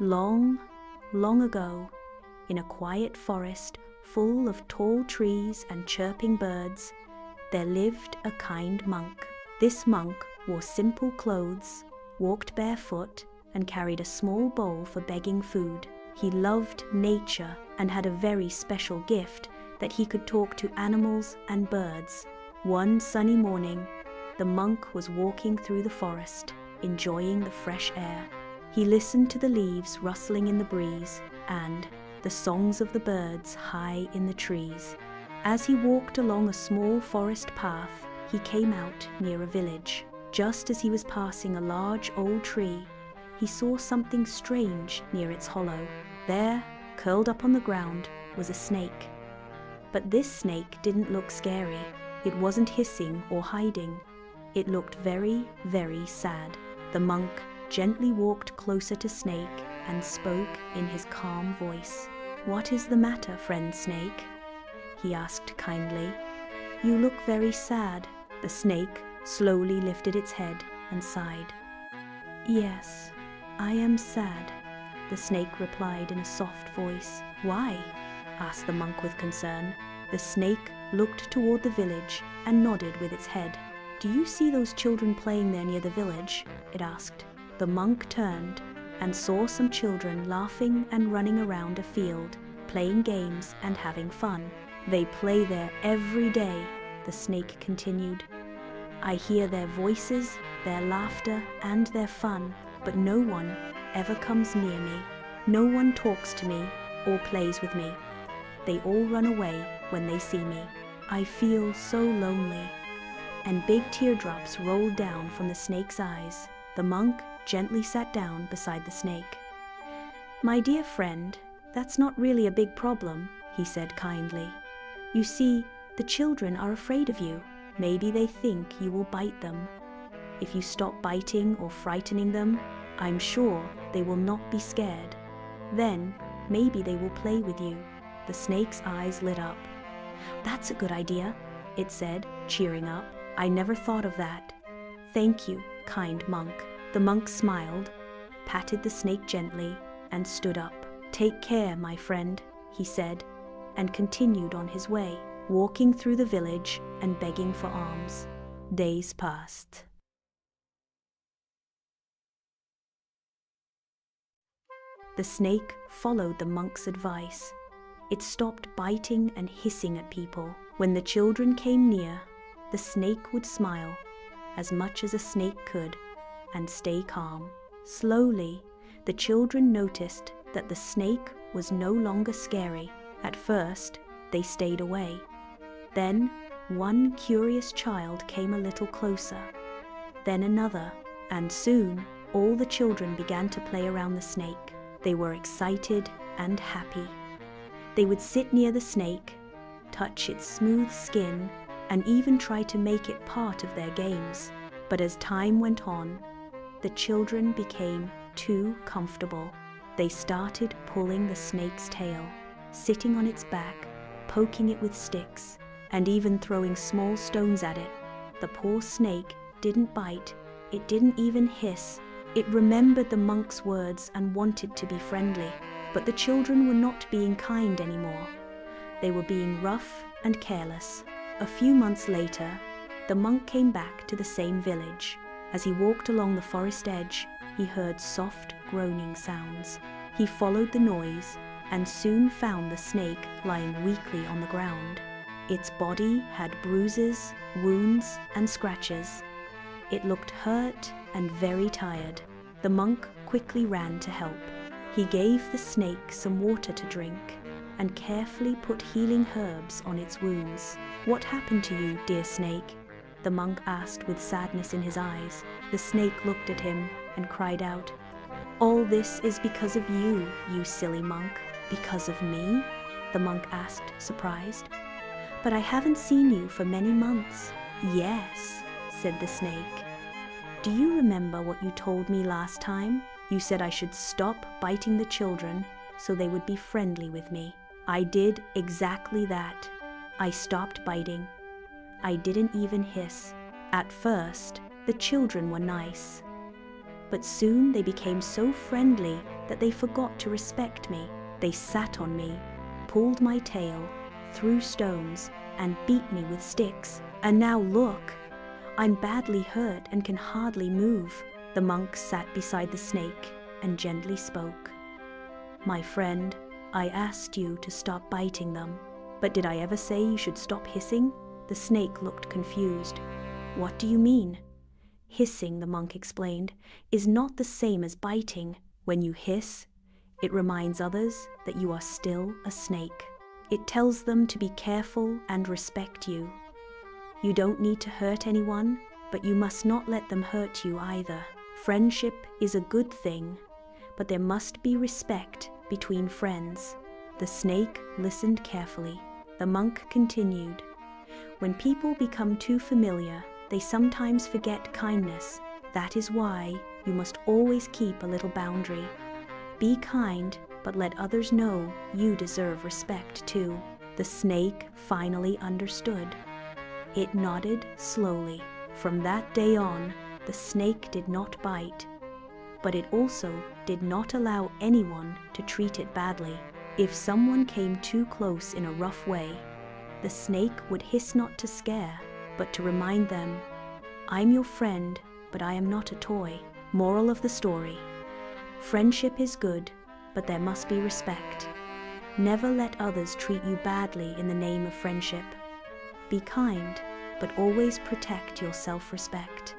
Long, long ago, in a quiet forest full of tall trees and chirping birds, there lived a kind monk. This monk wore simple clothes, walked barefoot, and carried a small bowl for begging food. He loved nature and had a very special gift that he could talk to animals and birds. One sunny morning, the monk was walking through the forest, enjoying the fresh air. He listened to the leaves rustling in the breeze and the songs of the birds high in the trees. As he walked along a small forest path, he came out near a village. Just as he was passing a large old tree, he saw something strange near its hollow. There, curled up on the ground, was a snake. But this snake didn't look scary. It wasn't hissing or hiding. It looked very, very sad. The monk gently walked closer to Snake and spoke in his calm voice. "What is the matter, friend Snake?" he asked kindly. "You look very sad." The snake slowly lifted its head and sighed. "Yes, I am sad," the snake replied in a soft voice. "Why?" asked the monk with concern. The snake looked toward the village and nodded with its head. "Do you see those children playing there near the village?" it asked. The monk turned and saw some children laughing and running around a field, playing games and having fun. "They play there every day," the snake continued. "I hear their voices, their laughter, and their fun, but no one ever comes near me. No one talks to me or plays with me. They all run away when they see me. I feel so lonely." And big teardrops rolled down from the snake's eyes. The monk gently sat down beside the snake. "My dear friend, that's not really a big problem," he said kindly. "You see, the children are afraid of you. Maybe they think you will bite them. If you stop biting or frightening them, I'm sure they will not be scared. Then, maybe they will play with you." The snake's eyes lit up. "That's a good idea," it said, cheering up. "I never thought of that. Thank you, kind monk." The monk smiled, patted the snake gently, and stood up. "Take care, my friend," he said, and continued on his way, walking through the village and begging for alms. Days passed. The snake followed the monk's advice. It stopped biting and hissing at people. When the children came near, the snake would smile, as much as a snake could, and stay calm. Slowly, the children noticed that the snake was no longer scary. At first, they stayed away. Then, one curious child came a little closer, then another, and soon all the children began to play around the snake. They were excited and happy. They would sit near the snake, touch its smooth skin, and even try to make it part of their games. But as time went on, the children became too comfortable. They started pulling the snake's tail, sitting on its back, poking it with sticks, and even throwing small stones at it. The poor snake didn't bite, it didn't even hiss. It remembered the monk's words and wanted to be friendly. But the children were not being kind anymore. They were being rough and careless. A few months later, the monk came back to the same village. As he walked along the forest edge, he heard soft groaning sounds. He followed the noise and soon found the snake lying weakly on the ground. Its body had bruises, wounds, and scratches. It looked hurt and very tired. The monk quickly ran to help. He gave the snake some water to drink and carefully put healing herbs on its wounds. "What happened to you, dear snake?" the monk asked with sadness in his eyes. The snake looked at him and cried out, "All this is because of you, you silly monk." "Because of me?" the monk asked, surprised. "But I haven't seen you for many months." "Yes," said the snake. "Do you remember what you told me last time? You said I should stop biting the children so they would be friendly with me. I did exactly that. I stopped biting. I didn't even hiss. At first, the children were nice. But soon they became so friendly that they forgot to respect me. They sat on me, pulled my tail, threw stones, and beat me with sticks. And now look, I'm badly hurt and can hardly move. The monk sat beside the snake and gently spoke. My friend, I asked you to stop biting them. But did I ever say you should stop hissing? The snake looked confused. What do you mean? Hissing, the monk explained, is not the same as biting. When you hiss, it reminds others that you are still a snake. It tells them to be careful and respect you. You don't need to hurt anyone, but you must not let them hurt you either. Friendship is a good thing, but there must be respect between friends. The snake listened carefully. The monk continued. When people become too familiar, they sometimes forget kindness. That is why you must always keep a little boundary. Be kind, but let others know you deserve respect too. The snake finally understood. It nodded slowly. From that day on, the snake did not bite, but it also did not allow anyone to treat it badly. If someone came too close in a rough way, the snake would hiss not to scare, but to remind them, I'm your friend, but I am not a toy. Moral of the story: friendship is good, but there must be respect. Never let others treat you badly in the name of friendship. Be kind, but always protect your self-respect.